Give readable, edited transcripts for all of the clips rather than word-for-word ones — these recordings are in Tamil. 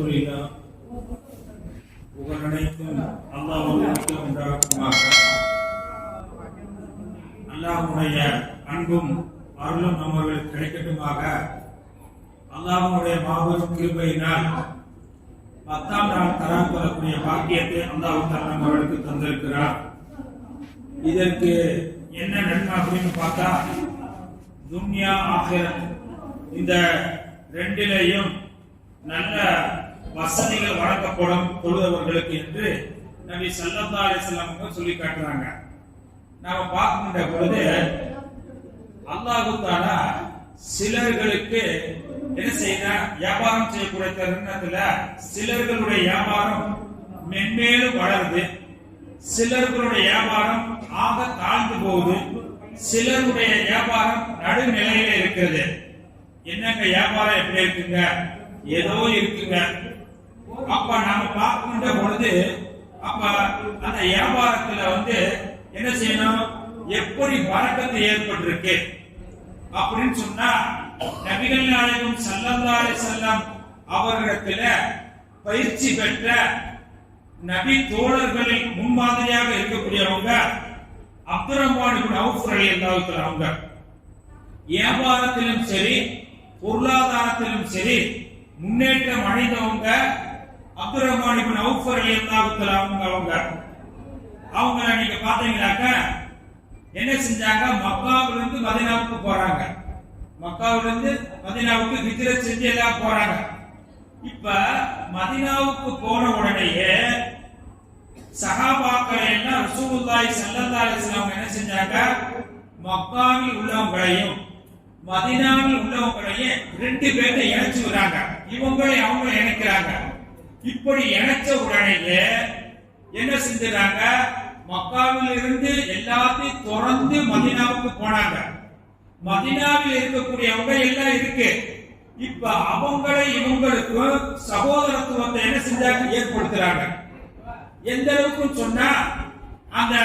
அல்ஹம்துலில்லாஹ். புகழனைத்தும் அல்லாஹ்வுக்கு உண்டாகுமாக. அல்லாஹ்வுடைய அன்பும் அருளும் நம்மளுக்கு கிடைக்கட்டுமாக. அல்லாஹ்வுடைய மாபெரும் கிருபையினால் 10ஆம் நாள் தரான் கொள்ளக்கூடிய பாக்கியத்தை அல்லாஹ் தஆலா நம்மளுக்கு தந்திருக்கிறார். இதற்கு என்ன நன்மை அப்படின்னு பார்த்தா, துன்யா ஆகிரத் இந்த ரெண்டிலேயும் நல்ல வசதிகள் வழங்கப்படும் தொழுதவர்களுக்கு என்று நபி ஸல்லல்லாஹு அலைஹி வஸல்லம் சொல்லி காட்டுறாங்க. நாம பார்க்கின்ற பொழுது அல்லாஹ் தஆலா சிலர்களுக்கு என்ன செய்யறார், வியாபாரம் செய்யக்கூடிய தருணத்துல சிலர்களுடைய வியாபாரம் மென்மேலும் வளருது, சிலர்களுடைய வியாபாரம் ஆக தாழ்ந்து போகுது, சிலருடைய வியாபாரம் நடுநிலையில இருக்கிறது. என்னங்க வியாபாரம் எப்படி இருக்குங்க? ஏதோ இருக்குங்க. அப்ப நாம பார்க்கின்ற பொழுது அப்ப அந்த வியாபாரத்துல என்ன செய்யணும், எப்படி பரக்கத்து ஏற்பட்டிருக்கு அப்படின்னு சொன்னா, நபிகள் நாயகம் ஸல்லல்லாஹு அலைஹி வஸல்லம் அவர்களிடத்துல பயிற்சி பெற்ற நபி தோழர்களில் முன்மாதிரியாக இருக்கக்கூடியவங்க அப்துர்ரஹ்மான் இப்னு அவுஃப் ரலியல்லாஹு தஆலா அவங்க. வியாபாரத்திலும் சரி பொருளாதாரத்திலும் சரி முன்னேற்றம் அடைந்தவங்க அப்துர்ரஹ்மான் இப்னு அவுஃப் ரலியல்லாஹு தஆலா அவங்க. அவங்கள நீங்க பாத்தீங்கன்னாக்க என்ன செஞ்சாங்க, மக்காவிலிருந்து மதீனாவுக்கு போறாங்க. மக்காவிலிருந்து மதீனாவுக்கு ஹிஜ்ரத் செஞ்சு எல்லாம் போறாங்க. இப்ப மதீனாவுக்கு போன உடனேயே சஹாபாக்கள் எல்லாம் ரசூலுல்லாஹி ஸல்லல்லாஹு அலைஹி வஸல்லம் என்ன செஞ்சாங்க, மக்காவில் உள்ளவங்களையும் மதீனாவில் உள்ளவங்களையும் ரெண்டு பேரை இணைச்சு விடுறாங்க. இவங்களை அவங்க இணைக்கிறாங்க. இப்படி இணைச்ச உடனேயே என்ன செஞ்சாங்க, மக்காவில் இருந்து எல்லாத்தையும் தொடர்ந்து மதீனாவுக்கு போனாங்க. மதீனாவில் இருக்கக்கூடியவங்க எல்லாம் இருக்கு. இப்ப அவங்களை இவங்களுக்கு சகோதரத்துவத்தை என்ன செஞ்சாங்க, ஏற்படுத்துறாங்க. எந்த அளவுக்கு சொன்னா, அந்த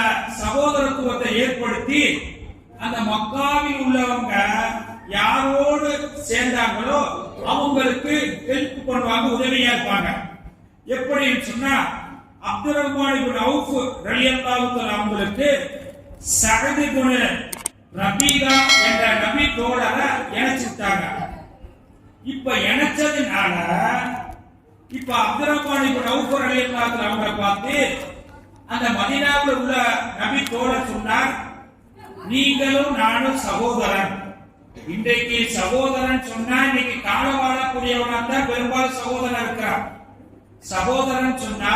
சகோதரத்துவத்தை ஏற்படுத்தி அந்த மக்காவில் உள்ளவங்க யாரோடு சேர்ந்தாங்களோ அவங்களுக்கு ஹெல்ப் பண்ணுவாங்க, உதவியா இருப்பாங்க. எப்படின்னு சொன்னா, அப்துர்ரஹ்மான் இப்னு அவுஃப் ரலியல்லாஹு தஆலா அவங்களுக்கு சஅத் இப்னு ரபீகா என்ற நபி தோழரை இணைச்சிட்டாங்க. இப்ப இணைச்சதுனால இப்ப அப்துர்ரஹ்மான் இப்னு அவுஃப் ரலியல்லாஹு தஆலா அவங்களை பார்த்து அந்த மதீனாவில் உள்ள நபி தோழர் சொன்னார், நீங்களும் நானும் சகோதரன். இன்றைக்கு சகோதரன் சொன்னா இன்னைக்கு கால வாழக்கூடியவனா தான் பெரும்பாலும் சகோதரன் இருக்கிறான். சகோதரன் சொன்னா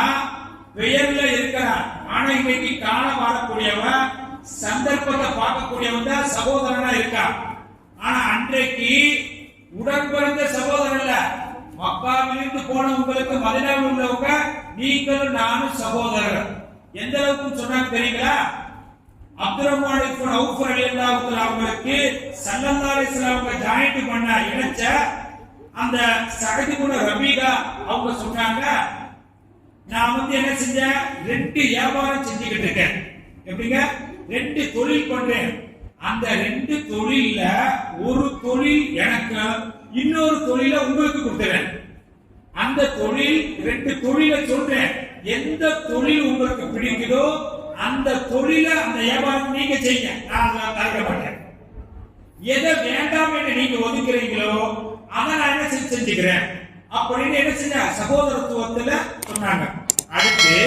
பெயர்ல இருக்கிறான். ஆனா இன்னைக்கு கால வாழக்கூடியவன் சந்தர்ப்பத்தை பார்க்கக்கூடியவன் தான் சகோதரனா இருக்கான். ஆனா அன்றைக்கு உடன் பிறந்த சகோதரன் இல்ல, மக்காவிலிருந்து போனவங்களுக்கு மதீனாவில் உள்ளவங்க நீங்களும் நானும் சகோதரர். எந்த அளவுக்கு சொன்னாங்க தெரியுங்களா? அப்துர்ரஹ்மான் இப்னு அவுஃப் ரலியல்லாஹு தஆலா அவங்களுக்கு ஸல்லல்லாஹு அலைஹி வஸல்லம் ஜாயிண்ட் பண்ண இணைச்ச அந்த சஅத் இப்னு ரபீகா அவங்க சொன்னாங்க, நான் என்ன செஞ்சேன், ரெண்டு வியாபாரம் செஞ்சுக்கிட்டு இருக்கேன். எப்படிங்க? ரெண்டு தொழில் பண்றேன். அந்த ரெண்டு தொழில்ல ஒரு தொழில் எனக்கு, இன்னொரு தொழில உங்களுக்கு கொடுத்துறேன். அந்த தொழில் ரெண்டு தொழிலை சொல்றேன். எந்த தொழில் உங்களுக்கு பிடிக்குதோ அந்த தொழில அந்த வியாபாரம் நீங்க செய்ய, நான் தடுக்க மாட்டேன். எதை வேண்டாம் என்று நீங்க ஒதுக்குறீங்களோ அதை நான் என்ன செஞ்சுக்கிறேன் அப்படின்னு என்ன செஞ்ச சகோதரத்துவத்துல சொன்னாங்க. அடுத்து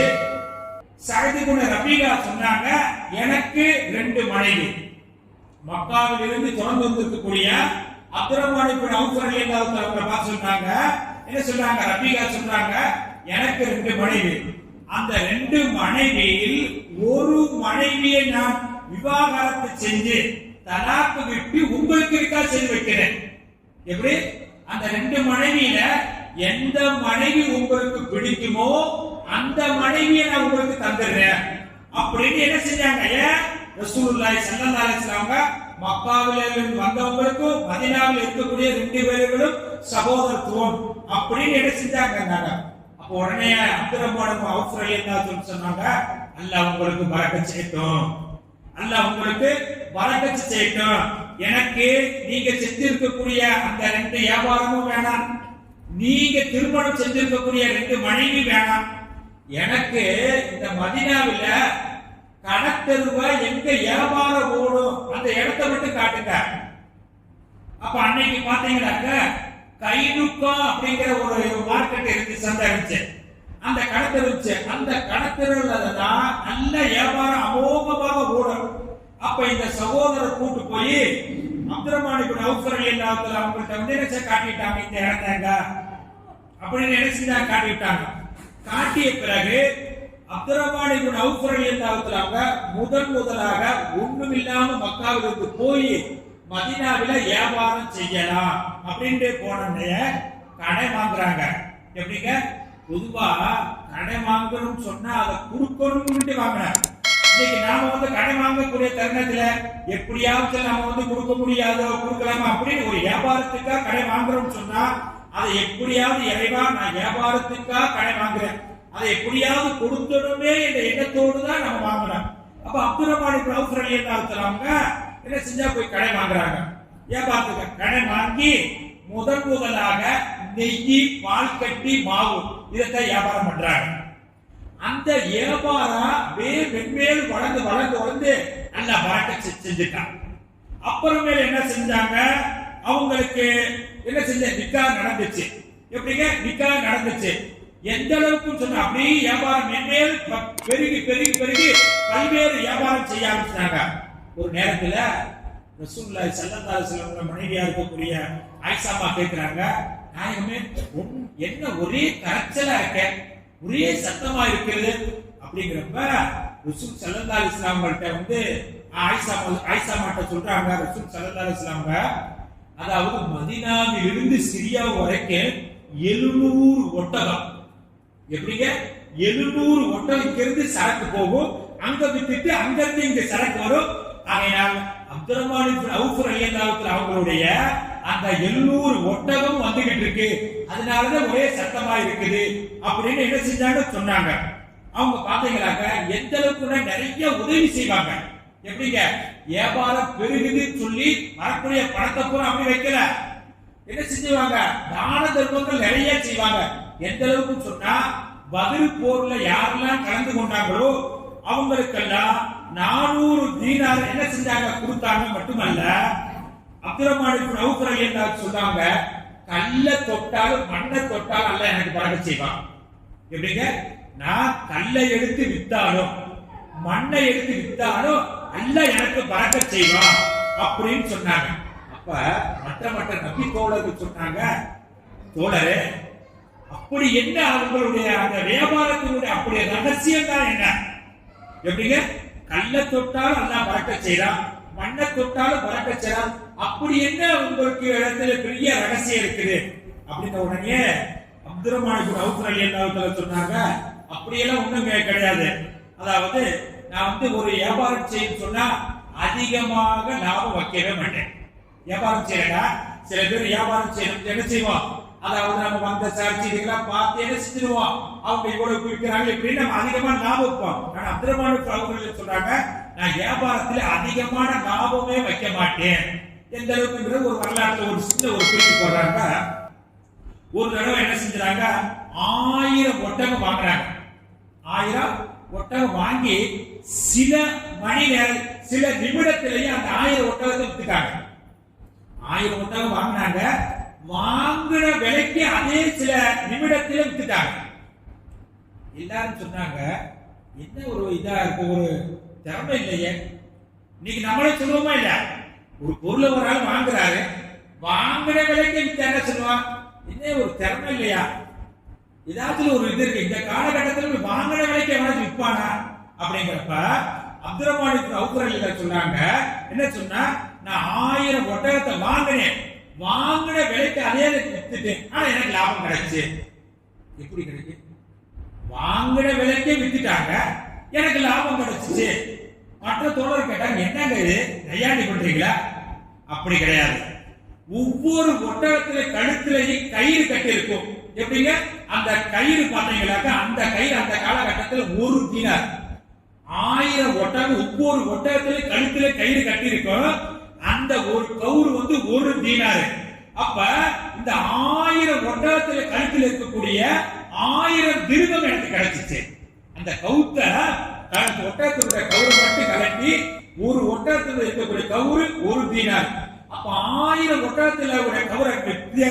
சஅத் இப்னு ரபீகா சொன்னாங்க, எனக்கு ரெண்டு மனைவி. மக்காவில் இருந்து தொடர்ந்து வந்திருக்கக்கூடிய அப்துர்ரஹ்மான் இப்னு அவுஃப் ரலியல்லாஹு தஆலா அவங்களை பார்த்து சொன்னாங்க, என்ன சொல்றாங்க, ரபீகா சொல்றாங்க, எனக்கு ரெண்டு மனைவி. அந்த ரெண்டு மனைவியில் ஒரு மனைவியை நான் விவாகரத்து செஞ்சு தலாக்கு விட்டு உங்களுக்கு இருக்கா செய்து வைக்கிறேன். எப்படி? அந்த ரெண்டு மனைவியில எந்த மனைவி உங்களுக்கு பிடிக்குமோ அந்த மனைவியை நான் உங்களுக்கு தந்துடுறேன் அப்படின்னு என்ன செஞ்சாங்க. ரசூலுல்லாஹி ஸல்லல்லாஹு அலைஹி வஸல்லம் மக்காவிலிருந்து வந்தவங்களுக்கும் மதீனாவில் இருக்கக்கூடிய ரெண்டு பேர்களும் சகோதரத்துவம் அப்படின்னு என்ன செஞ்சாங்க. அப்ப உடனே அப்துர்ரஹ்மான் இப்னு அவுஃப் ரலியல்லாஹு தஆலா சொன்னாங்க, அல்லாஹ் உங்களுக்கு பரக்கத் செய்யட்டும், அல்லாஹ் உங்களுக்கு பரக்கத் செய்யட்டும். எனக்கு நீங்க செஞ்சு இருக்கக்கூடிய அந்த ரெண்டு வியாபாரமும் வேணாம், நீங்க திருமணம் செஞ்சிருக்கக்கூடிய 2 மனைவி வேணாம், எனக்கு இந்த மதீனாவில கடத்தெருவா எங்க வியாபாரம் ஓடும் அந்த இடத்தை மட்டும் காட்டுங்க. அப்ப அன்னைக்கு பாத்தீங்கன்னாக்க கைனுக்கா அப்படிங்கிற ஒரு மார்க்கெட் இருக்கு, சந்தை இருந்துச்சு, அந்த கடத்தெரு இருந்துச்சு. அந்த கடத்தெருவுல தான் நல்ல வியாபாரம் அமோகமாக ஓடும். அப்ப இந்த சகோதரர் கூட்டு போய் அப்துர்ரஹ்மான் இப்னு அவ்ஃப் ரலியல்லாஹு தஆலா அவங்கள்ட்ட வந்து என்ன காட்டிட்டாங்க, இந்த இடத்தாங்க அப்படின்னு நினைச்சுதான் காட்டிட்டாங்க. காட்டிய பிறகு அப்துர்ரஹ்மான் இப்னு அவ்ஃப் ரலியல்லாஹு தஆலா முதலாக ஒண்ணுமில்லாம மக்காவிலிருந்து போய் மதீனாவில வியாபாரம் செய்யலாம் அப்படின்ட்டு போனே கடை வாங்குறாங்க. எப்படிங்க, பொதுவா கடை வாங்கணும்னு சொன்னா அதை கொடுக்கணும்னு வாங்கினாங்க. இன்னைக்கு நாம வந்து கடை வாங்கக்கூடிய தருணத்துல எப்படியாவது நாம வந்து கொடுக்க முடியாதோ கொடுக்கலாமா அப்படின்னு ஒரு வியாபாரத்துக்காக கடை வாங்குறோம்னு சொன்னா அதை எப்படியாவது இறைவா நான் வியாபாரத்துக்காக கடை வாங்குறேன், அதை எப்படியாவது கொடுத்துடுமே என்ற எண்ணத்தோடு தான் நம்ம வாங்கணும். அப்ப அப்துர்ரஹ்மான் இப்னு அவ்ஃப் ரலியல்லாஹு தஆலா என்ன செஞ்சா போய் கடை வாங்குறாங்க. வியாபாரத்துக்கு கடை வாங்கி முதலாக நெய்யி, பால் கட்டி, மாவு இதைத்தான் வியாபாரம் பண்றாங்க. அந்த வியாபாரம் மென்மேல் வளர்ந்து நல்ல பறக்கச் செஞ்சுட்டாங்க. அப்புறமேல என்ன செஞ்சாங்க, அவங்களுக்கு என்ன செஞ்ச நிக்கா நடந்துச்சு. எப்படிங்க நிக்கா நடந்துச்சு, எந்த அளவுக்கு சொன்னா அப்படியே வியாபாரம் மென்மேல் பெருகி பல்வேறு வியாபாரம் செய்ய ஆரம்பிச்சாங்க. ஒரு நேரத்துல ரசூலுல்லாஹி ஸல்லல்லாஹு அலைஹி வஸல்லம் மனைவியா இருக்கக்கூடிய ஆயிஷா அம்மா கேக்குறாங்க, நாயகமே என்ன ஒரே கரைச்சலா இருக்க, ஒரே சத்தமா இருக்கிறது அப்படிங்கிறப்ப ரசூல் ஸல்லல்லாஹு அலைஹி வஸல்லம் வந்து ஆயிஷா அம்மா சொல்றாங்க, ரசூல் ஸல்லல்லாஹு அலைஹி வஸல்லம் அதாவது மதீனாவில் இருந்து சிரியா வரைக்கும் 700 ஒட்டகம், எப்படிங்க 700 ஒட்டகம் இங்கிருந்து சரக்கு போகும், அங்க விட்டுட்டு அங்கிருந்து இங்க சரக்கு வரும். ஆகையால் அப்துர்ரஹ்மான் இப்னு அவ்ஃப் ரலியல்லாஹு தஆலா அவங்களுடைய அந்த 700 ஒட்டகம் வந்துகிட்டு இருக்கு, அதனாலதான் ஒரே சத்தமா இருக்குது அப்படின்னு என்ன செஞ்சாங்க சொன்னாங்க. அவங்க பாத்தீங்கன்னாக்க எந்த அளவுக்கு நிறைய உதவி செய்வாங்க. எப்படிங்க வியாபாரம் பெருகுதுன்னு சொல்லி வரக்கூடிய பணத்தை பூரா அப்படி வைக்கல, என்ன செஞ்சுவாங்க, தான தர்மங்கள் நிறைய செய்வாங்க. எந்த அளவுக்கு சொன்னா பத்ர் போர்ல யாரெல்லாம் கலந்து கொண்டாங்களோ அவங்களுக்கெல்லாம் 400 தீனார் என்ன செஞ்சாங்க கொடுத்தாங்க. மட்டுமல்ல அப்துர்ரஹ்மான் இப்னு அவ்ஃப் ரலியல்லாஹு சொல்றாங்க, கல்ல தொட்டாலும் மண்ணை தொட்டாலும் அல்லாஹ் எனக்கு பறக்கச் செய்வான். எப்படிங்க, நான் கல்லை எடுத்து வித்தாலும் மண்ணை எடுத்து வித்தாலும் அல்லாஹ் எனக்கு பறக்கச் செய்வான் அப்படின்னு சொன்னாங்க. அப்ப மற்ற நபி தோழர்கள் சொன்னாங்க, தோழரே அப்படி என்ன அவங்களுடைய அந்த வியாபாரத்தினுடைய அப்படியே ரகசியம் தான் என்ன, எப்படிங்க கல்ல தொட்டாலும் அல்லாஹ் பறக்கச் செய்றான், மண்ணை தொட்டாலும் பறக்கச் செய்றான், அப்படி என்ன உங்களுக்கு இடத்துல பெரிய ரகசியம் இருக்குது அப்படின்ற உடனே அப்துர்ரஹ்மான் இப்னு அவ்ஃப் ரலியல்லாஹு தஆலா சொன்னாங்க, அப்படியெல்லாம் ஒண்ணும் கிடையாது. அதாவது நான் வந்து ஒரு வியாபாரம் செய்யணும்னு சொன்னா அதிகமாக லாபம் வைக்கவே மாட்டேன். வியாபாரம் செய்யறா சில பேர் வியாபாரம் செய்யணும் என்ன செய்வோம், அதாவது நம்ம வந்த சாட்சி இதெல்லாம் பார்த்து என்ன செஞ்சிருவோம், அவங்க இவ்வளவு விற்கிறாங்க இப்படின்னு நம்ம அதிகமா லாபம் வைப்போம். ஆனா அப்துர்ரஹ்மான் அவர்கள் சொல்றாங்க, நான் வியாபாரத்துல அதிகமான லாபமே வைக்க மாட்டேன். எந்த அளவுக்கு ஒரு வரலாற்றுல ஒரு சின்ன ஒரு குறிப்பு போடுறாங்க. ஒரு தடவை என்ன செஞ்சாங்க, 1000 ஒட்டகம் வாங்குறாங்க. 1000 ஒட்டகம் வாங்கி சில மணி நேரம் சில நிமிடத்திலேயே அந்த 1000 ஒட்டகத்தை வித்துட்டாங்க. 1000 ஒட்டகம் வாங்கினாங்க, வாங்குற விலைக்கு அதே சில நிமிடத்தில வித்துட்டாங்க. எல்லாரும் சொன்னாங்க, என்ன ஒரு இதா இருக்கு, ஒரு திறமை இல்லையே. இன்னைக்கு நம்மளே சொல்லுவோமா இல்ல, ஒரு பொருளை ஒரு ஆள் வாங்குறாரு, வாங்குற விலைக்கு வித்து என்ன சொல்லுவான், என்ன ஒரு திறமை இல்லையா, ஏதாச்சும் ஒரு இது இருக்கு. இந்த காலகட்டத்தில் வாங்குற விலைக்கு எவனாச்சும் விற்பானா அப்படிங்கிறப்ப அப்துர்ரஹ்மான் இப்னு அவ்ஃப் ரலியல்லாஹு சொன்னாங்க, என்ன சொன்னா, நான் 1000 ஒட்டகத்தை வாங்கினேன், வாங்குற விலைக்கு அதே வித்துட்டேன், ஆனா எனக்கு லாபம் கிடைச்சு. எப்படி கிடைக்கும், வாங்குற விலைக்கே வித்துட்டாங்க, எனக்கு லாபம் கிடைச்சிச்சு. மற்ற தோழர் கேட்டாங்க, என்னங்க இது நையாண்டி பண்றீங்களா? அப்படி கிடையாது. ஒவ்வொரு ஒட்டகத்தில கழுத்திலேயும் கயிறு கட்டி இருக்கும். எப்படிங்க, அந்த கயிறு பாத்தீங்களாக்க அந்த கயிறு அந்த காலகட்டத்தில் 1 தீனார். 1000 ஒட்டகம், ஒவ்வொரு ஒட்டகத்திலே கழுத்திலே கயிறு கட்டி இருக்கும். அந்த ஒரு கவுரு வந்து 1 தீனார். அப்ப இந்த 1000 ஒட்டகத்துல கழுத்தில் இருக்கக்கூடிய 1000 திருகம் எனக்கு கிடைச்சிச்சு. அந்த கவுத்த ஒட்டகத்துடைய கவுரு மட்டும் கலட்டி ஒரு ஒட்டகத்துல இருக்கக்கூடிய கவுரு 1 தீனார். அப்ப 1000 ஒட்டகத்துல ஒரு கவுரை விற்று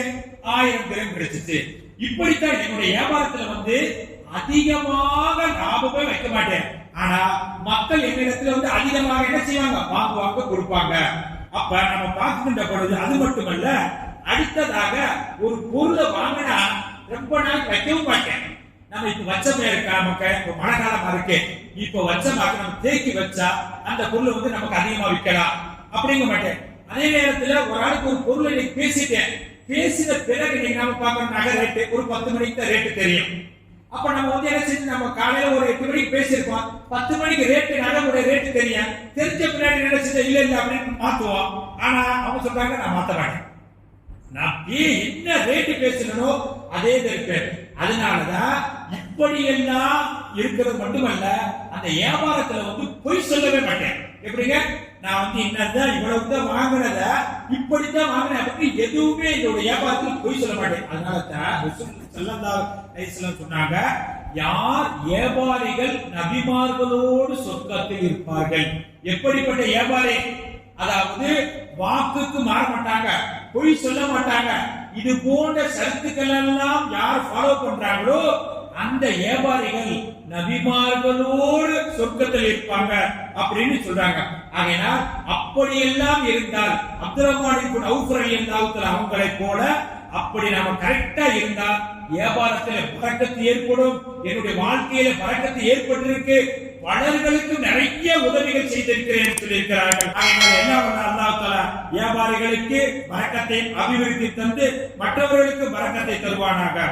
1000 திரகம் கிடைச்சிச்சு. இப்படித்தான் என்னுடைய வியாபாரத்துல வந்து அதிகமாக லாபமே வைக்க மாட்டேன். ஆனா மக்கள் என்னிடத்துல வந்து அதிகமாக என்ன செய்வாங்க, வாங்குவாங்க, கொடுப்பாங்க. அப்ப நம்ம பார்க்கின்ற பொழுது அது மட்டுமல்ல, அடுத்ததாக ஒரு பொருளை வாங்கினா ரொம்ப நாள் வைக்கவும் மாட்டேன். நம்ம இப்ப வச்சமே இருக்கா, நமக்கு இப்ப மழை காலமா இருக்கு, இப்ப வச்சமாக நம்ம தேக்கி வச்சா அந்த பொருள் வந்து நமக்கு அதிகமா விற்கலாம் அப்படிங்க மாட்டேன். அதே நேரத்துல ஒரு ஆளுக்கு ஒரு பொருளை இன்னைக்கு பேசிட்டேன், பேசின பிறகு நீங்க நம்ம பார்க்கணும் நகை ரேட்டு ஒரு 10 மணிக்கு தான் ரேட்டு தெரியும். அப்ப நம்ம வந்து என்ன செஞ்சு நம்ம காலையில ஒரு 8 மணிக்கு பேசியிருப்போம், 10 மணிக்கு ரேட்டு நகையுடைய ரேட்டு தெரியும். தெரிஞ்ச பின்னாடி என்ன செஞ்ச இல்ல இல்ல அப்படின்னு மாத்துவோம். ஆனா அவங்க சொல்றாங்க நான் மாத்த மாட்டேன், நான் என்ன ரேட்டு பேசணும் அதே இருப்பேன். அதனாலதான் இப்படி எல்லாம் இருக்கிறது மட்டுமல்ல, அந்த வியாபாரத்துல வந்து பொய் சொல்லவே மாட்டேன். எப்படிங்க, நான் வந்து என்னதான் இவ்வளவுதான் வாங்கினத இப்படித்தான் வாங்கினேன் அப்படின்னு எதுவுமே என்னுடைய வியாபாரத்தில் பொய் சொல்ல மாட்டேன். அதனாலதான் சொன்னாங்க, யார் வியாபாரிகள் நபிமார்களோடு சொர்க்கத்தில் இருப்பார்கள். எப்படிப்பட்ட வியாபாரி, அதாவது வாக்குக்கு மாற மாட்டாங்க, பொய் சொல்ல மாட்டாங்க. இது போன்ற சரத்துக்கள் எல்லாம் யார் ஃபாலோ பண்றாங்களோ அந்த வியாபாரிகள் நபிமார்களோடு சொர்க்கத்தில் இருப்பாங்க அப்படின்னு சொல்றாங்க. ஆகையினால் அப்படியெல்லாம் இருந்தால் அப்துல் ரஹ்மான் இப்னு அவுஃப் ரலியல்லாஹு தஆலா அவங்களை போல அப்படி நாம கரெக்டா இருந்தால் வியாபாரத்தில் பரக்கத்து ஏற்படும். என்னுடைய வாழ்க்கையில பரக்கத்து ஏற்பட்டிருக்கு, பலர்களுக்கு நிறைய உதவிகள் செய்திருக்கிறேன் சொல்லியிருக்கிறார்கள். அதனால என்ன பண்ண அல்லாஹ் தஆலா வியாபாரிகளுக்கு பரக்கத்தை அபிவிருத்தி தந்து மற்றவர்களுக்கு பரக்கத்தை தருவானாக.